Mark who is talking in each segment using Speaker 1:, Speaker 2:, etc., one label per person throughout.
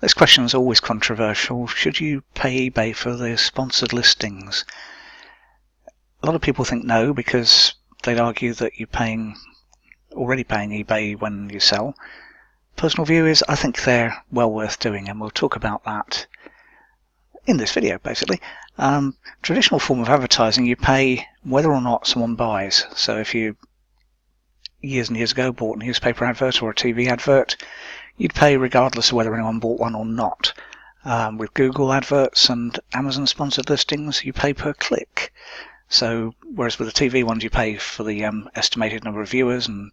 Speaker 1: This question is always controversial. Should you pay eBay for the sponsored listings? A lot of people think no, because they'd argue that you're already paying eBay when you sell. Personal view is I think they're well worth doing, and we'll talk about that in this video basically. Traditional form of advertising, you pay whether or not someone buys. So if you years and years ago bought a newspaper advert or a TV advert, you'd pay regardless of whether anyone bought one or not. With Google adverts and Amazon sponsored listings, you pay per click. So whereas with the TV ones you pay for the estimated number of viewers, and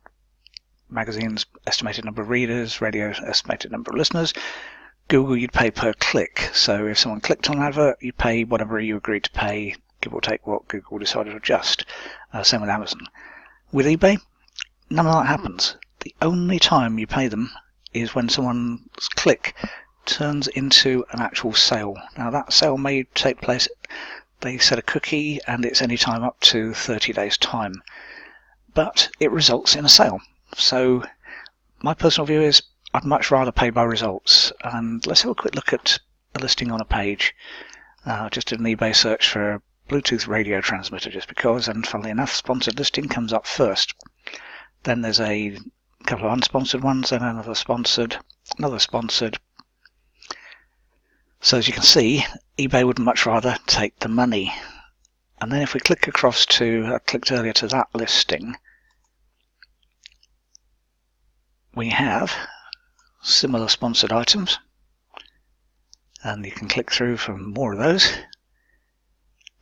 Speaker 1: magazines estimated number of readers, radio estimated number of listeners, Google you'd pay per click. So if someone clicked on an advert, you pay whatever you agreed to pay, give or take what Google decided to adjust. Same with Amazon. With eBay, none of that happens. The only time you pay them is when someone's click turns into an actual sale. Now that sale may take place, they set a cookie and it's any time up to 30 days time, but it results in a sale. So my personal view is I'd much rather pay by results. And let's have a quick look at a listing on a page. Just did an eBay search for a Bluetooth radio transmitter just because, and funnily enough, sponsored listing comes up first. Then there's a couple of unsponsored ones, and another sponsored, another sponsored. So as you can see, eBay would much rather take the money. And then if we click across to, I clicked earlier to that listing, we have similar sponsored items, and you can click through for more of those.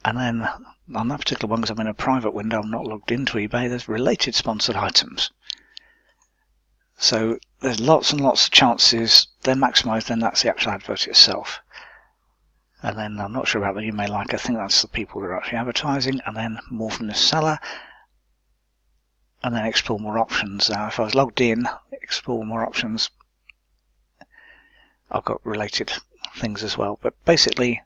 Speaker 1: And then on that particular one, because I'm in a private window, I'm not logged into eBay, there's related sponsored items. So there's lots and lots of chances they're maximised, then that's the actual advert itself. And then I'm not sure about the you may like, I think that's the people that are actually advertising, and then more from the seller, and then explore more options. Now if I was logged in, explore more options, I've got related things as well. But basically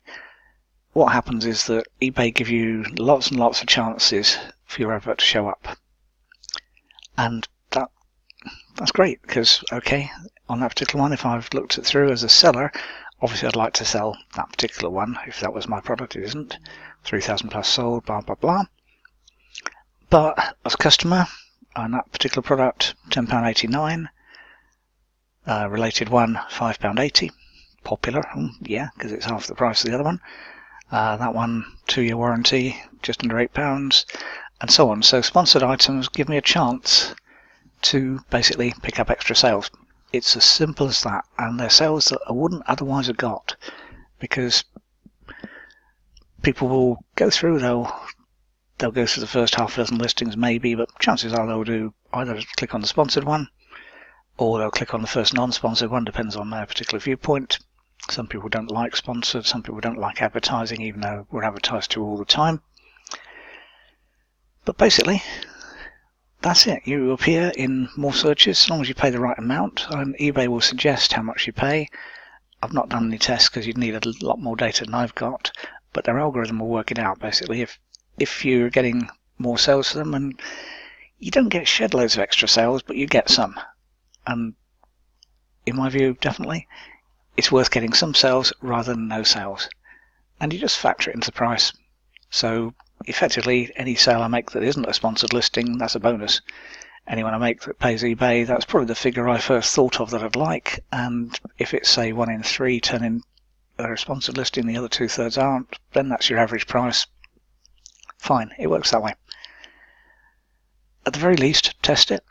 Speaker 1: what happens is that eBay give you lots and lots of chances for your advert to show up. And that's great, because okay, on that particular one, if I've looked it through as a seller, obviously I'd like to sell that particular one. If that was my product, it isn't. 3,000 plus sold, blah blah blah. But as a customer on that particular product, £10.89. Related one, £5.80. Popular, yeah, because it's half the price of the other one. That one, 2-year warranty, just under £8, and so on. So sponsored items give me a chance to basically pick up extra sales. It's as simple as that, and they're sales that I wouldn't otherwise have got, because people will go through, they'll go through the first half a dozen listings maybe, but chances are they'll do either click on the sponsored one, or they'll click on the first non-sponsored one, depends on their particular viewpoint. Some people don't like sponsored, some people don't like advertising, even though we're advertised to all the time. But basically, that's it. You appear in more searches as long as you pay the right amount, and eBay will suggest how much you pay. I've not done any tests because you'd need a lot more data than I've got, but their algorithm will work it out basically. If you're getting more sales for them, and you don't get shed loads of extra sales, but you get some. And in my view, definitely, it's worth getting some sales rather than no sales. And you just factor it into the price. So effectively, any sale I make that isn't a sponsored listing, that's a bonus. Anyone I make that pays eBay, that's probably the figure I first thought of that I'd like. And if it's, say, 1 in 3 turning a sponsored listing, the other 2/3 aren't, then that's your average price. Fine, it works that way. At the very least, test it.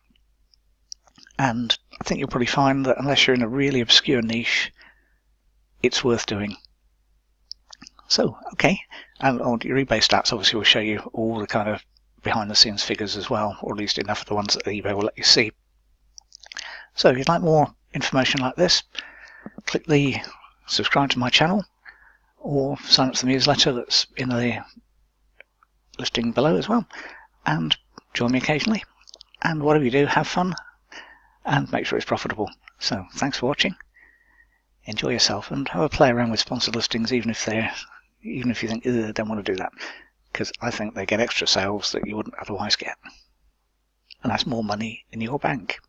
Speaker 1: And I think you'll probably find that unless you're in a really obscure niche, it's worth doing. So, okay, and on your eBay stats obviously will show you all the kind of behind the scenes figures as well, or at least enough of the ones that eBay will let you see. So if you'd like more information like this, click the subscribe to my channel, or sign up to the newsletter that's in the listing below as well, and join me occasionally. And whatever you do, have fun and make sure it's profitable. So thanks for watching. Enjoy yourself and have a play around with sponsored listings, even if you think, I don't want to do that, because I think they get extra sales that you wouldn't otherwise get, and that's more money in your bank.